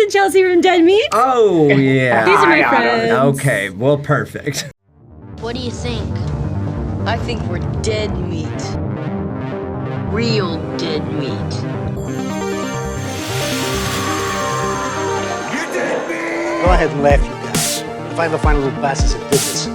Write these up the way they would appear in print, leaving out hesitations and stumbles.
and Chelsea from Dead Meat. Oh, yeah. These are my friends. Okay, well, perfect. What do you think? I think we're dead meat. Real dead meat. Go ahead and laugh, you guys. If I ever find a little bastards that did this,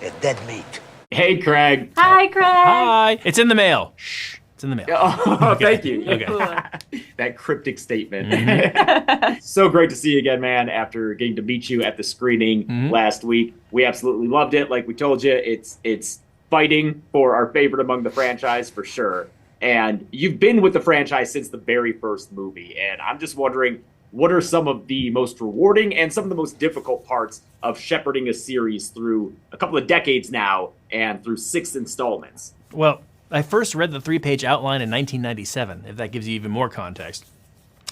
they're dead meat. Hey, Craig. Hi, Craig. Hi. It's in the mail. Shh. It's in the mail. Oh, thank you. Okay. That cryptic statement. So great to see you again, man, after getting to meet you at the screening last week. We absolutely loved it. Like we told you, it's fighting for our favorite among the franchise for sure. And you've been with the franchise since the very first movie. And I'm just wondering, what are some of the most rewarding and some of the most difficult parts of shepherding a series through a couple of decades now and through 6 installments? Well, I first read the 3-page outline in 1997, if that gives you even more context.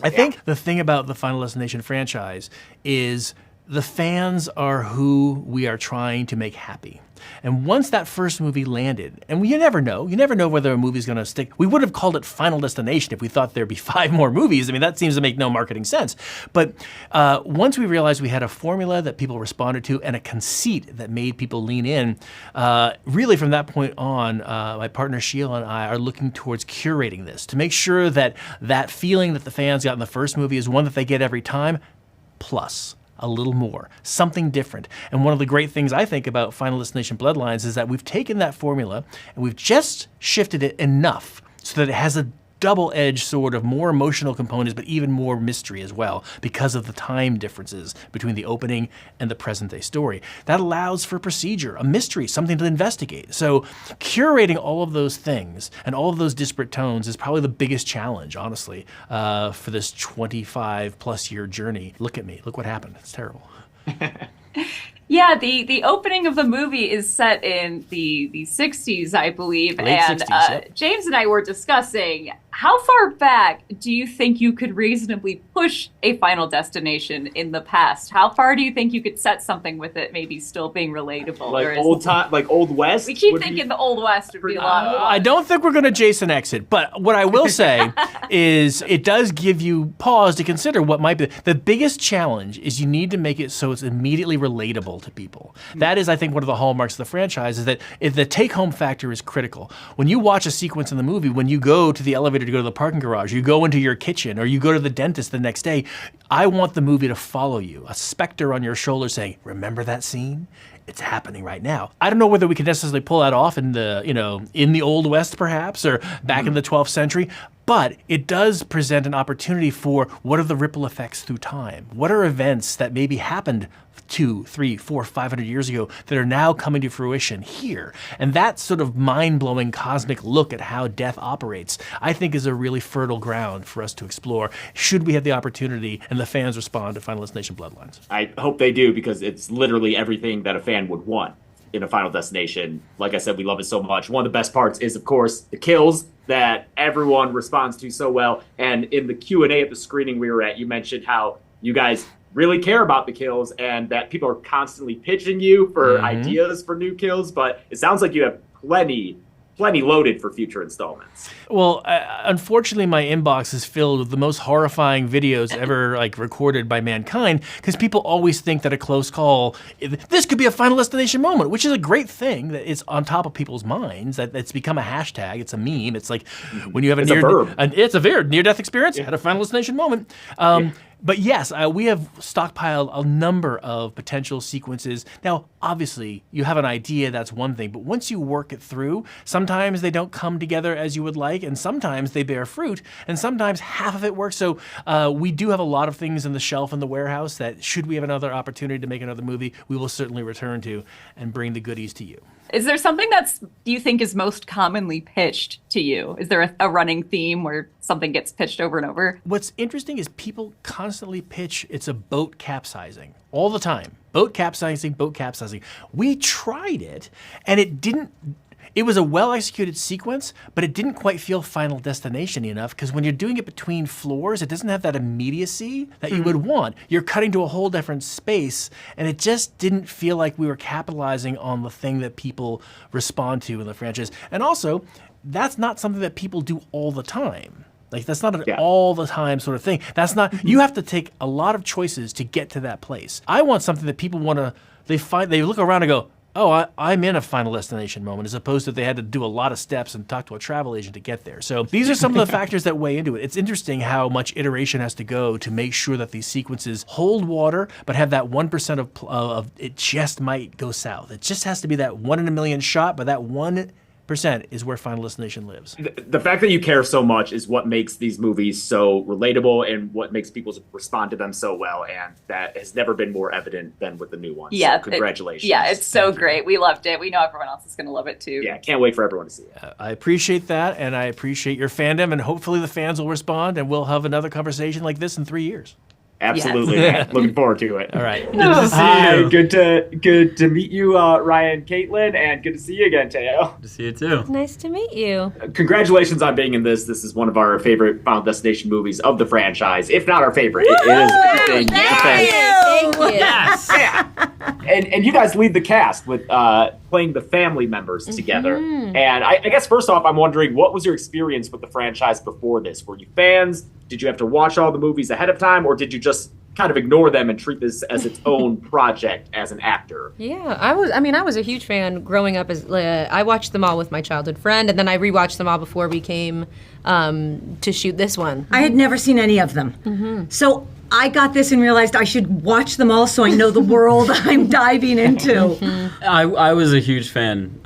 I think the thing about the Final Destination franchise is the fans are who we are trying to make happy. And once that first movie landed, and you never know whether a movie's going to stick. We would have called it Final Destination if we thought there'd be 5 more movies. I mean, that seems to make no marketing sense. But once we realized we had a formula that people responded to and a conceit that made people lean in, really from that point on, my partner Sheila and I are looking towards curating this to make sure that that feeling that the fans got in the first movie is one that they get every time, plus a little more, something different. And one of the great things I think about Final Destination Bloodlines is that we've taken that formula and we've just shifted it enough so that it has a double-edged sword of more emotional components, but even more mystery as well, because of the time differences between the opening and the present-day story. That allows for procedure, a mystery, something to investigate. So curating all of those things and all of those disparate tones is probably the biggest challenge, honestly, for this 25-plus year journey. Look at me. Look what happened. It's terrible. Yeah, the opening of the movie is set in the 60s, I believe. Late and 60s, yep. James and I were discussing how far back do you think you could reasonably push a Final Destination in the past? How far do you think you could set something with it maybe still being relatable? Like Old West? We keep thinking the Old West would be a lot of fun. I don't think we're going to Jason exit, but what I will say is it does give you pause to consider what might be. The biggest challenge is you need to make it so it's immediately relatable to people. That is, I think, one of the hallmarks of the franchise is that the take-home factor is critical. When you watch a sequence in the movie, when you go to the elevator to go to the parking garage, you go into your kitchen, or you go to the dentist the next day, I want the movie to follow you, a specter on your shoulder saying, remember that scene? It's happening right now. I don't know whether we could necessarily pull that off in the Old West perhaps, or back in the 12th century, but it does present an opportunity for what are the ripple effects through time? What are events that maybe happened 200, 300, 400, 500 years ago that are now coming to fruition here? And that sort of mind-blowing cosmic look at how death operates, I think is a really fertile ground for us to explore, should we have the opportunity and the fans respond to Final Destination Bloodlines. I hope they do, because it's literally everything that a fan would want in a Final Destination. Like I said, we love it so much. One of the best parts is, of course, the kills that everyone responds to so well. And in the Q&A at the screening we were at, you mentioned how you guys really care about the kills and that people are constantly pitching you for ideas for new kills, but it sounds like you have plenty loaded for future installments. Well, unfortunately, my inbox is filled with the most horrifying videos ever recorded by mankind, because people always think that a close call, this could be a Final Destination moment, which is a great thing that it's on top of people's minds, that it's become a hashtag, it's a meme. It's like when you have it's a verb, near-death experience, you had a Final Destination moment. But yes, we have stockpiled a number of potential sequences. Now, obviously, you have an idea, that's one thing, but once you work it through, sometimes they don't come together as you would like, and sometimes they bear fruit, and sometimes half of it works. So we do have a lot of things in the shelf in the warehouse that, should we have another opportunity to make another movie, we will certainly return to and bring the goodies to you. Is there something do you think is most commonly pitched to you? Is there a running theme where something gets pitched over and over? What's interesting is people constantly pitch it's a boat capsizing all the time. Boat capsizing, boat capsizing. We tried it, and it was a well-executed sequence, but it didn't quite feel Final Destination enough, because when you're doing it between floors, it doesn't have that immediacy that you would want. You're cutting to a whole different space, and it just didn't feel like we were capitalizing on the thing that people respond to in the franchise. And also, that's not something that people do all the time. Like that's not an Yeah. all the time sort of thing. That's not. You have to take a lot of choices to get to that place. I want something that people want to. They look around and go, oh, I'm in a Final Destination moment, as opposed to they had to do a lot of steps and talk to a travel agent to get there. So these are some of the factors that weigh into it. It's interesting how much iteration has to go to make sure that these sequences hold water, but have that 1% of it just might go south. It just has to be that 1 in a million shot, but that 1% is where Final Destination lives. The fact that you care so much is what makes these movies so relatable and what makes people respond to them so well, and that has never been more evident than with the new ones. Yeah, so congratulations. It's so great. We loved it. We know everyone else is going to love it too. Yeah, can't wait for everyone to see it. I appreciate that, and I appreciate your fandom, and hopefully the fans will respond, and we'll have another conversation like this in 3 years. Absolutely, man. Looking forward to it. All right. Good to see you. Good to meet you, Ryan, Caitlin, and good to see you again, Teo. Good to see you too. Nice to meet you. Congratulations on being in this. This is one of our favorite Final Destination movies of the franchise, if not our favorite. It is. Thank you. Yes. Yeah. And you guys lead the cast with playing the family members together. And I guess first off, I'm wondering, what was your experience with the franchise before this? Were you fans? Did you have to watch all the movies ahead of time, or did you just kind of ignore them and treat this as its own project as an actor? Yeah, I was a huge fan growing up. I watched them all with my childhood friend, and then I rewatched them all before we came to shoot this one. I had never seen any of them. So I got this and realized I should watch them all so I know the world I'm diving into. I was a huge fan,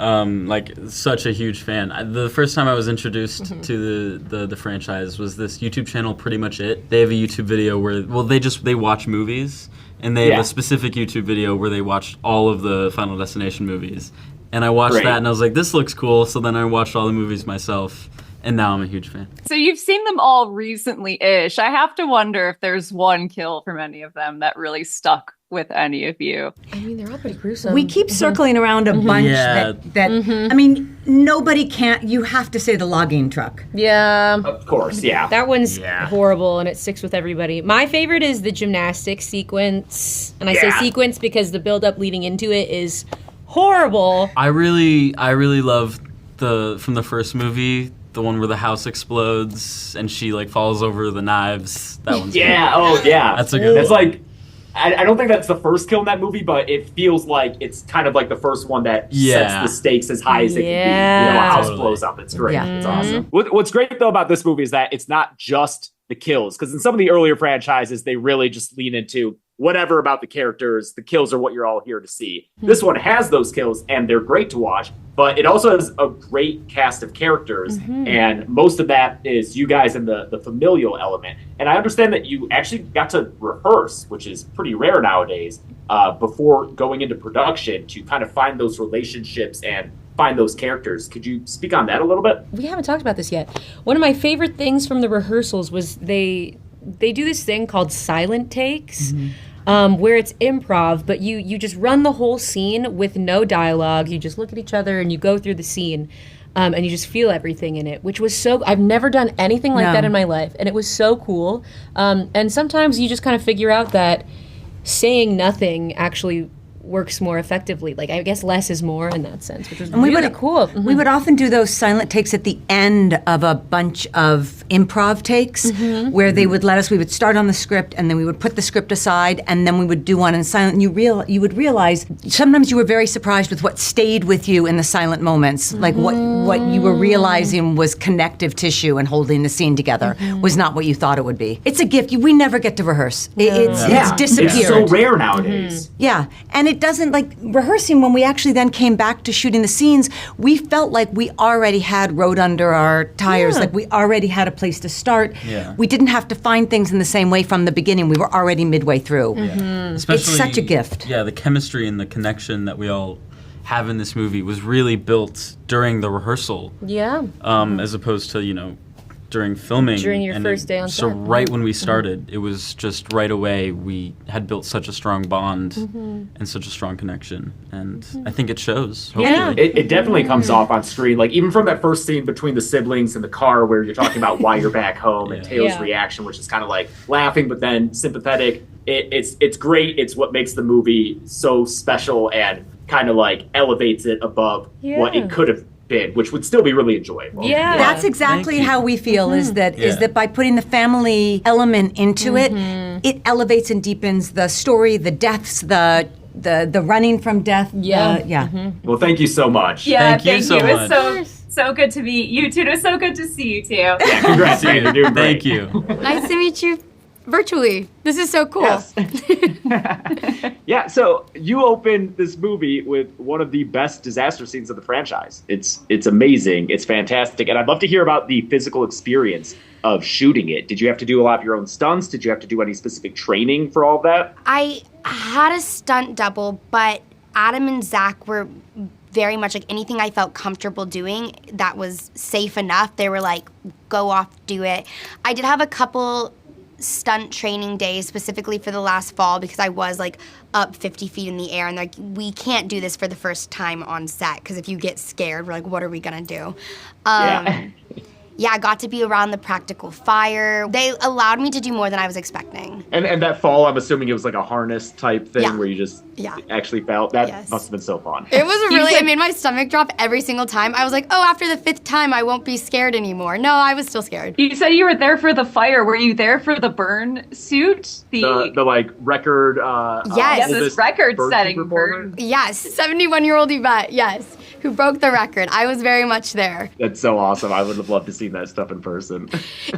like such a huge fan. The first time I was introduced to the franchise was this YouTube channel, Pretty Much It. They have a YouTube video where, they watch movies, and they have a specific YouTube video where they watched all of the Final Destination movies. And I watched that, and I was like, this looks cool. So then I watched all the movies myself. And now I'm a huge fan. So you've seen them all recently-ish. I have to wonder if there's one kill from any of them that really stuck with any of you. I mean, they're all pretty gruesome. We keep circling around a bunch that I mean, nobody can't, you have to say the logging truck. Yeah. Of course, yeah. That one's horrible, and it sticks with everybody. My favorite is the gymnastics sequence. And I say sequence because the build-up leading into it is horrible. I really love from the first movie, the one where the house explodes and she like falls over the knives. That one's cool. That's a good That's one. like, I don't think that's the first kill in that movie, but it feels like it's kind of like the first one that sets the stakes as high as it can be. You know, a house blows up. It's great. It's awesome. What's great though about this movie is that it's not just the kills, because in some of the earlier franchises, they really just lean into whatever about the characters. The kills are what you're all here to see. This one has those kills, and they're great to watch, but it also has a great cast of characters, and most of that is you guys in the familial element. And I understand that you actually got to rehearse, which is pretty rare nowadays, before going into production to kind of find those relationships and find those characters. Could you speak on that a little bit? We haven't talked about this yet. One of my favorite things from the rehearsals was they do this thing called silent takes. Where it's improv, but you just run the whole scene with no dialogue. You just look at each other and you go through the scene, and you just feel everything in it, which was so... I've never done anything like that in my life, and it was so cool. And sometimes you just kind of figure out that saying nothing actually works more effectively. Like, I guess less is more in that sense, which was really cool. We would often do those silent takes at the end of a bunch of improv takes where they would let us, we would start on the script and then we would put the script aside and then we would do one in silent. And you would realize sometimes you were very surprised with what stayed with you in the silent moments. Like what you were realizing was connective tissue and holding the scene together was not what you thought it would be. It's a gift. We never get to rehearse. It's disappeared. It's so rare nowadays. Yeah, and it doesn't, like, rehearsing, when we actually then came back to shooting the scenes, we felt like we already had road under our tires, like we already had a place to start. We didn't have to find things in the same way from the beginning. We were already midway through. Especially, it's such a gift. Yeah, the chemistry and the connection that we all have in this movie was really built during the rehearsal. Yeah. As opposed to, during filming. During your first day on set. So right when we started, it was just right away we had built such a strong bond and such a strong connection. And I think it shows. Hopefully. It definitely comes off on screen. Like, even from that first scene between the siblings in the car where you're talking about why you're back home and Teo's reaction, which is kind of like laughing but then sympathetic. It's great. It's what makes the movie so special and kind of like elevates it above what it could have been, which would still be really enjoyable. Yeah. That's exactly Thank you. how we feel. Is that by putting the family element into it, it elevates and deepens the story, the deaths, the running from death. Well, thank you so much. Yeah, Thank you so It's much. so good to meet you two. It was so good to see you two. Yeah, congrats, man. You're doing great. Thank you. Nice to meet you virtually. This is so cool. Yes. Yeah, so you opened this movie with one of the best disaster scenes of the franchise. It's amazing. It's fantastic. And I'd love to hear about the physical experience of shooting it. Did you have to do a lot of your own stunts? Did you have to do any specific training for all of that? I had a stunt double, but Adam and Zach were very much like anything I felt comfortable doing that was safe enough. They were like, go off, do it. I did have a couple stunt training days specifically for the last fall because I was like up 50 feet in the air and like, we can't do this for the first time on set because if you get scared, we're like, what are we gonna do? Yeah, I got to be around the practical fire. They allowed me to do more than I was expecting. And that fall, I'm assuming it was like a harness type thing Yeah. where you just Yeah. actually felt. That Yes. must have been so fun. It was really, it made my stomach drop every single time. I was like, oh, after the 5th time, I won't be scared anymore. No, I was still scared. You said you were there for the fire. Were you there for the burn suit? The like record. Yes. this oldest record-setting bird performer? burn. Yes, 71-year-old Yvette, yes, who broke the record. I was very much there. That's so awesome. I would have loved to see that stuff in person.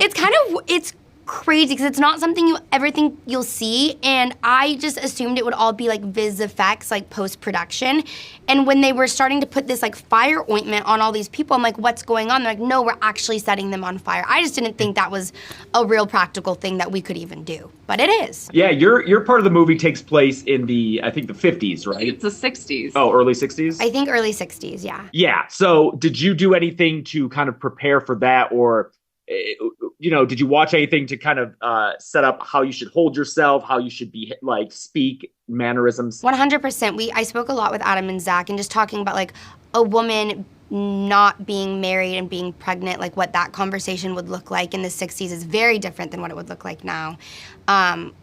It's crazy because it's not something you ever think you'll see, and I just assumed it would all be like vis effects, like post-production. And when they were starting to put this like fire ointment on all these people, I'm like, what's going on? They're like, no, we're actually setting them on fire. I just didn't think that was a real practical thing that we could even do, but it is. Yeah, your part of the movie takes place in I think the 50s, right? It's the 60s. Oh, early 60s? I think early 60s, yeah. Yeah. So did you do anything to kind of prepare for that, or did you watch anything to kind of set up how you should hold yourself, how you should be like speak, mannerisms? 100%. I spoke a lot with Adam and Zach and just talking about like a woman not being married and being pregnant, like what that conversation would look like in the 60s is very different than what it would look like now,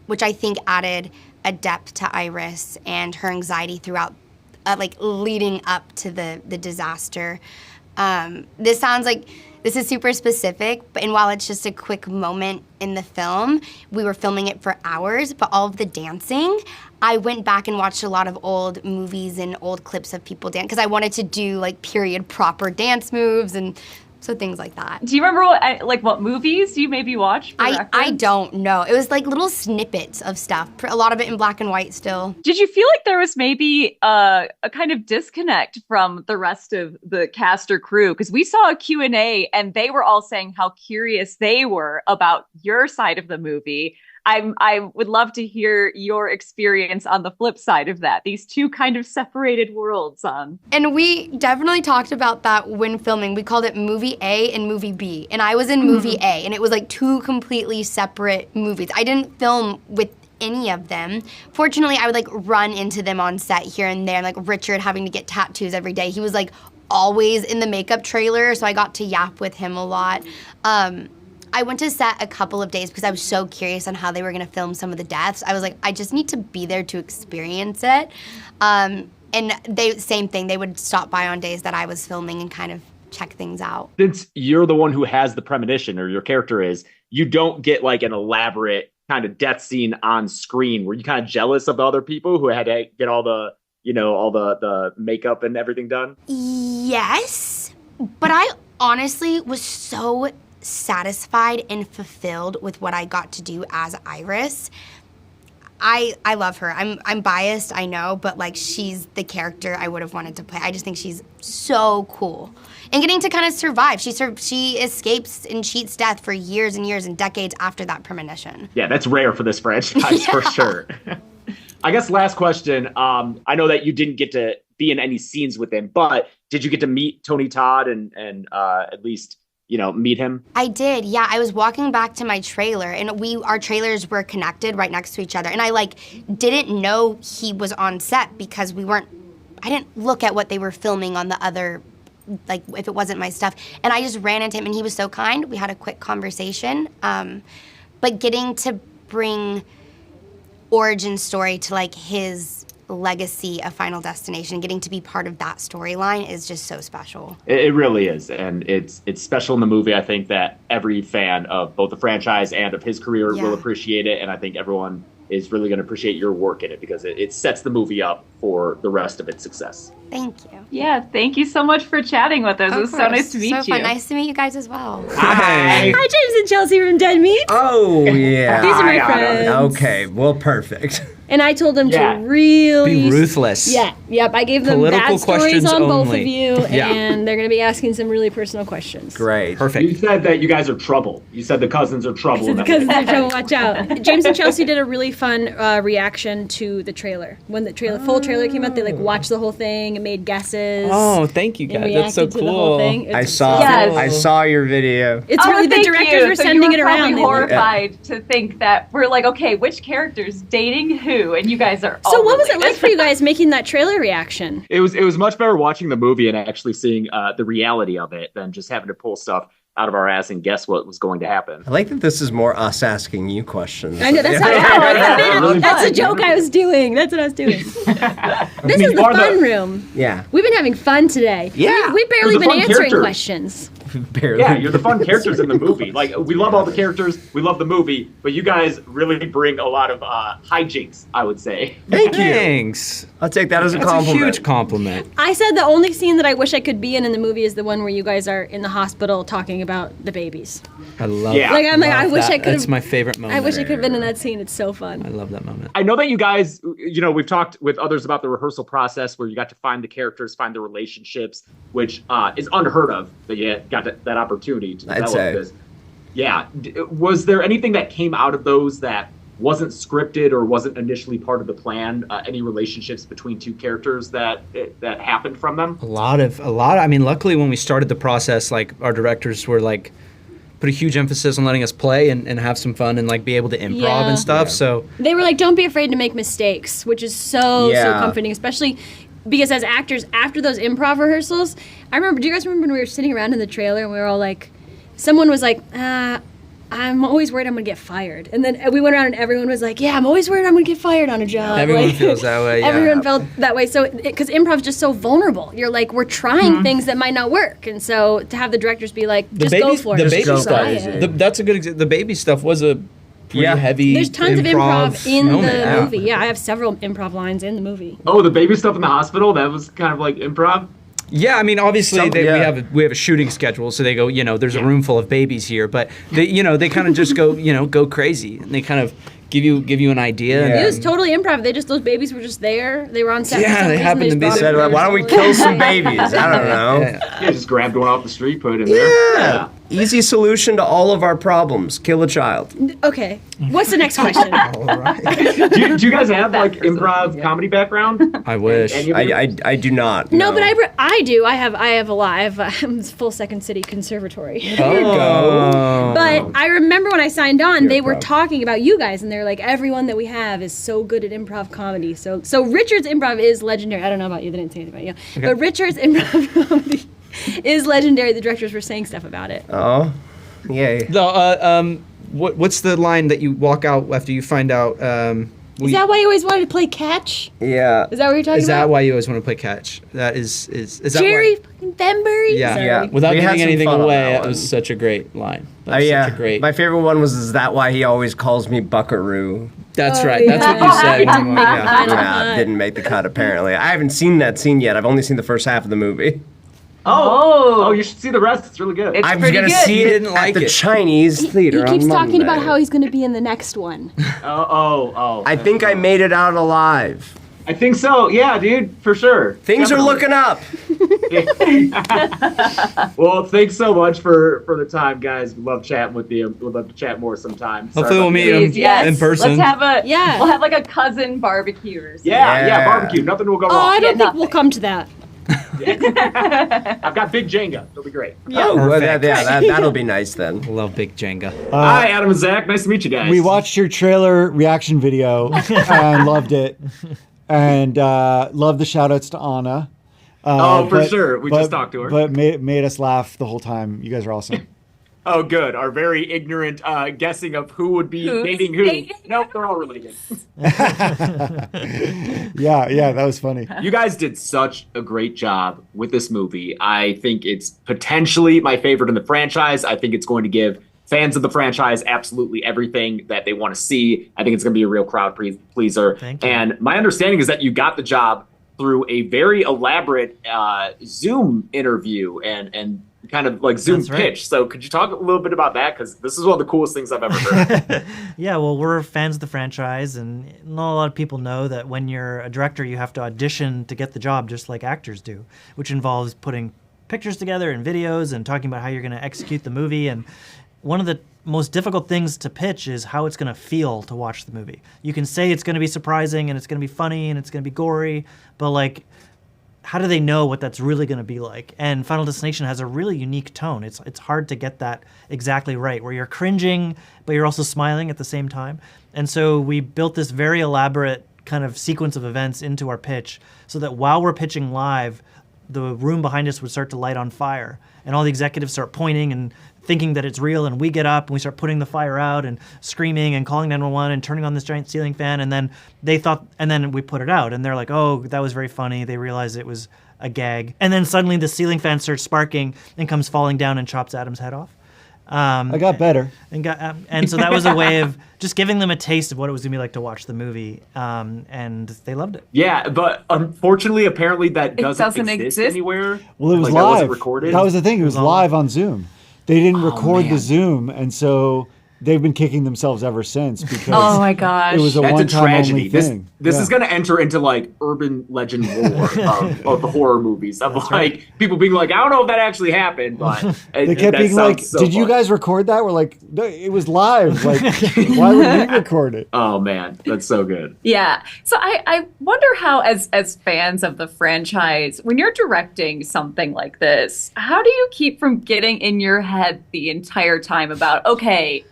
which I think added a depth to Iris and her anxiety throughout, like leading up to the disaster. This is super specific, and while it's just a quick moment in the film, we were filming it for hours, but all of the dancing, I went back and watched a lot of old movies and old clips of people dance, because I wanted to do like period proper dance moves and so things like that. Do you remember what movies you maybe watched? I don't know. It was like little snippets of stuff, a lot of it in black and white still. Did you feel like there was maybe a kind of disconnect from the rest of the cast or crew? Because we saw a Q&A and they were all saying how curious they were about your side of the movie. I would love to hear your experience on the flip side of that, these two kind of separated worlds on. And we definitely talked about that when filming. We called it movie A and movie B. And I was in movie A, and it was like two completely separate movies. I didn't film with any of them. Fortunately, I would like run into them on set here and there, like Richard having to get tattoos every day. He was like always in the makeup trailer, so I got to yap with him a lot. I went to set a couple of days because I was so curious on how they were going to film some of the deaths. I was like, I just need to be there to experience it. And same thing, they would stop by on days that I was filming and kind of check things out. Since you're the one who has the premonition, or your character is, you don't get like an elaborate kind of death scene on screen. Were you kind of jealous of the other people who had to get all the, all the makeup and everything done? Yes, but I honestly was so satisfied and fulfilled with what I got to do as Iris. I love her. I'm biased, I know, but like she's the character I would have wanted to play. I just think she's so cool. And getting to kind of survive. She escapes and cheats death for years and years and decades after that premonition. Yeah, that's rare for this franchise for sure. I guess last question. I know that you didn't get to be in any scenes with him, but did you get to meet Tony Todd and at least meet him? I did, yeah. I was walking back to my trailer, and our trailers were connected right next to each other, and I didn't know he was on set because I didn't look at what they were filming on the other, like if it wasn't my stuff, and I just ran into him, and he was so kind. We had a quick conversation, but getting to bring origin story to like his legacy of Final Destination, getting to be part of that storyline is just so special. It really is, and it's special in the movie. I think that every fan of both the franchise and of his career will appreciate it, and I think everyone is really going to appreciate your work in it because it sets the movie up for the rest of its success. Thank you. Yeah, thank you so much for chatting with us. It was so nice to meet you. So fun. Nice to meet you guys as well. Hi. Hi, James and Chelsea from Dead Meat. Oh, yeah. These are my friends. Okay, well, perfect. And I told them to really be ruthless. Yeah, yep. I gave them Political bad stories questions on both only. of you, Yeah. and they're going to be asking some really personal questions. Great. Perfect. You said that you guys are trouble. You said the cousins are trouble. So the cousins are trouble. Watch out. James and Chelsea did a really fun reaction to the trailer. When the full trailer came out, they watched the whole thing and made guesses. Oh, thank you and guys. That's so reacted to the whole cool. thing. I saw your video. It's really the thank directors you. were So sending you it were around. probably They were- horrified to think that we're like, okay, which character's dating who, and you guys are. So all what was it related. like for you guys making that trailer reaction? It was much better watching the movie and actually seeing the reality of it than just having to pull stuff out of our ass and guess what was going to happen. I like that this is more us asking you questions. I know that's that's a joke I was doing. That's what I was doing. This is the fun room. Yeah. We've been having fun today. Yeah. We've barely You're the been fun answering character. questions. Barely. Yeah, you're the fun characters in the movie. Like, we love all the characters, we love the movie, but you guys really bring a lot of hijinks, I would say. Thank you. Thanks. I'll take that as a That's compliment. a huge compliment. I said the only scene that I wish I could be in the movie is the one where you guys are in the hospital talking about the babies. I love Yeah. Like, I'm like, I love wish that. I could That's my favorite moment. I wish I could have been in that scene. It's so fun. I love that moment. I know that you guys, we've talked with others about the rehearsal process where you got to find the characters, find the relationships, which is unheard of that you got that opportunity to I'd develop say. this. Yeah. Was there anything that came out of those that wasn't scripted or wasn't initially part of the plan? Any relationships between two characters that happened from them? A lot. I mean, luckily when we started the process, like our directors were like put a huge emphasis on letting us play and have some fun and like be able to improv Yeah. and stuff. So They were like, don't be afraid to make mistakes, which is so Yeah. comforting, especially because as actors, after those improv rehearsals, do you guys remember when we were sitting around in the trailer and we were all like, someone was like, I'm always worried I'm going to get fired. And then we went around and everyone was like, yeah, I'm always worried I'm going to get fired on a job. Everyone Like, feels that way, yeah. Everyone felt that way. So, because improv's just so vulnerable. You're like, we're trying things that might not work. And so to have the directors be like, just go for it. the just baby try stuff. it. That's a good example. The baby stuff was a pretty heavy. There's tons of improv in moment. the movie. Yeah, I have several improv lines in the movie. Oh, the baby stuff in the hospital, that was kind of like improv? Yeah, I mean, obviously Yeah. we have a shooting schedule, so they go, there's a room full of babies here, but they kind of just go, go crazy, and they kind of give you an idea. It and was totally improv. Those babies were just there. They were on set. Yeah, for some they reason. happened to be just there. brought them Why don't we kill some babies? I don't know. Yeah, just grabbed one off the street, put it in there. Yeah. Easy solution to all of our problems. Kill a child. Okay. What's the next question? do you guys have like improv comedy background? I wish. I do not. No, but I do. I have a lot. I have a full Second City Conservatory. There you go. But I remember when I signed on, they were proud. talking about you guys, and they're like, everyone that we have is so good at improv comedy. So Richard's improv is legendary. I don't know about you. They didn't say anything about you. But Richard's improv comedy is legendary. The directors were saying stuff about it. Oh, yay. What's the line that you walk out after you find out? Is that why you always wanted to play catch? Yeah. Is that what you're talking Is that about? why you always want to play catch? Is that Jerry why? fucking Benbury? Yeah, Sorry. Without We had giving some anything fun on away, that that one. was such a great line. That's yeah. such a great. My favorite one was, is that why he always calls me Buckaroo? That's right. That's what you said. Yeah, didn't make the cut apparently. I haven't seen that scene yet. I've only seen the first half of the movie. Oh, you should see the rest. It's really good. I'm gonna see it at the Chinese theater. He keeps on talking about Monday. how he's going to be in the next one. I think I made it out alive. I think so. Yeah, dude, for sure. Things are looking up. Well, thanks so much for the time, guys. We love chatting with you. We'd love to chat more sometime. Hopefully we'll meet Please, yes. in person. Let's have Yeah. We'll have like a cousin barbecue or something. Yeah, barbecue. Nothing will go Oh, wrong. I don't think we'll come to that. I've got big Jenga. It'll be great. Oh, well, that'll be nice then. Love big Jenga. Hi, Adam and Zach. Nice to meet you guys. We watched your trailer reaction video and loved it. And love the shout outs to Anna. For sure. We just talked to her. But made us laugh the whole time. You guys are awesome. Oh, good. Our very ignorant guessing of who would be Who's dating who. dating? Nope, they're all related. Yeah, that was funny. You guys did such a great job with this movie. I think it's potentially my favorite in the franchise. I think it's going to give fans of the franchise absolutely everything that they want to see. I think it's going to be a real crowd pleaser. Thank you. And my understanding is that you got the job through a very elaborate Zoom interview and kind of like Zoom That's right. pitch. So could you talk a little bit about that? Because this is one of the coolest things I've ever heard. Yeah, well, we're fans of the franchise, and not a lot of people know that when you're a director, you have to audition to get the job, just like actors do, which involves putting pictures together and videos and talking about how you're going to execute the movie. And one of the most difficult things to pitch is how it's going to feel to watch the movie. You can say it's going to be surprising and it's going to be funny and it's going to be gory, but like, how do they know what that's really going to be like? And Final Destination has a really unique tone. It's hard to get that exactly right, where you're cringing, but you're also smiling at the same time. And so we built this very elaborate kind of sequence of events into our pitch so that while we're pitching live, the room behind us would start to light on fire. And all the executives start pointing and thinking that it's real, and we get up and we start putting the fire out and screaming and calling 911 and turning on this giant ceiling fan, and then then we put it out and they're like, oh, that was very funny. They realized it was a gag. And then suddenly the ceiling fan starts sparking and comes falling down and chops Adam's head off. I got better. And so that was a way of just giving them a taste of what it was going to be like to watch the movie, and they loved it. Yeah, but unfortunately, apparently that doesn't exist anywhere. Well, it was Like, live. That wasn't recorded. That was the thing. It was live on Zoom. They didn't record the Zoom, and so they've been kicking themselves ever since because Oh my gosh. it was a That's a one-time tragedy. only This thing. is going to enter into like urban legend lore of the horror movies of like people being like, I don't know if that actually happened, but They kept being like, "Did you guys record that?" We're like, "No, it was live. Like, why would we record it?" Oh man, that's so good. Yeah. So I wonder how, as fans of the franchise, when you're directing something like this, how do you keep from getting in your head the entire time about, okay,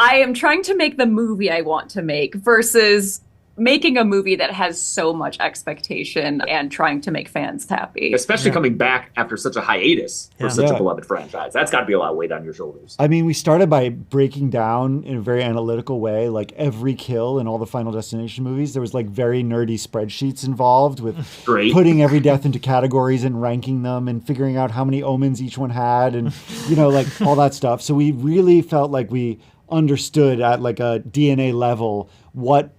I am trying to make the movie I want to make versus making a movie that has so much expectation and trying to make fans happy. Especially coming back after such a hiatus for such Yeah. a beloved franchise. That's got to be a lot of weight on your shoulders. I mean, we started by breaking down in a very analytical way, like every kill in all the Final Destination movies. There was like very nerdy spreadsheets involved with Great. putting every death into categories and ranking them and figuring out how many omens each one had and, you know, like all that stuff. So we really felt like we understood at like a DNA level what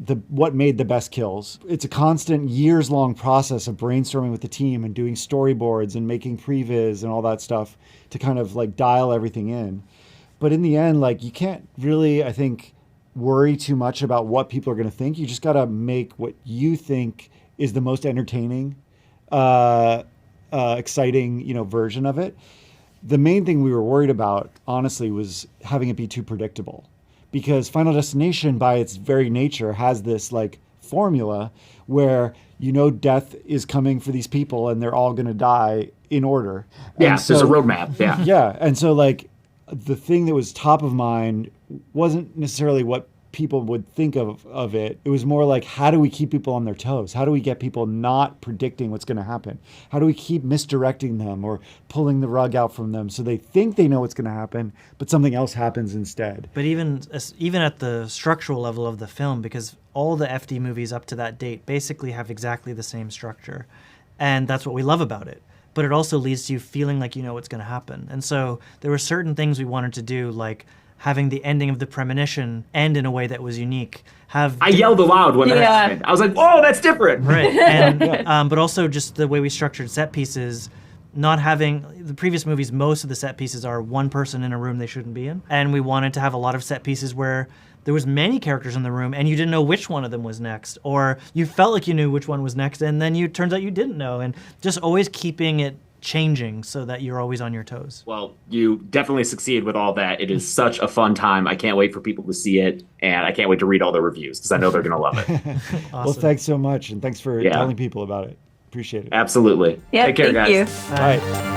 made the best kills. It's a constant years-long process of brainstorming with the team and doing storyboards and making previs and all that stuff to kind of like dial everything in. But in the end, like you can't really, I think, worry too much about what people are going to think. You just got to make what you think is the most entertaining, exciting, you know, version of it. The main thing we were worried about, honestly, was having it be too predictable. Because Final Destination, by its very nature, has this like formula where you know death is coming for these people and they're all going to die in order. Yeah, And there's a roadmap. Yeah. Yeah, and so like the thing that was top of mind wasn't necessarily what people would think of it. It was more like, how do we keep people on their toes? How do we get people not predicting what's going to happen? How do we keep misdirecting them or pulling the rug out from them so they think they know what's going to happen, but something else happens instead? But even at the structural level of the film, because all the FD movies up to that date basically have exactly the same structure, and that's what we love about it. But it also leads to you feeling like you know what's going to happen. And so there were certain things we wanted to do, like having the ending of the premonition end in a way that was unique. I yelled aloud when that happened. I was like, "Whoa, that's different!" Right, and but also just the way we structured set pieces, not having the previous movies. Most of the set pieces are one person in a room they shouldn't be in, and we wanted to have a lot of set pieces where there was many characters in the room and you didn't know which one of them was next, or you felt like you knew which one was next, and then turns out you didn't know, and just always keeping it changing so that you're always on your toes. Well, you definitely succeed with all that. It is such a fun time. I can't wait for people to see it, and I can't wait to read all the reviews because I know they're going to love it. Awesome. Well, thanks so much, and thanks for telling people about it. Appreciate it. Absolutely. Yeah, Take care, thank guys. you. Bye.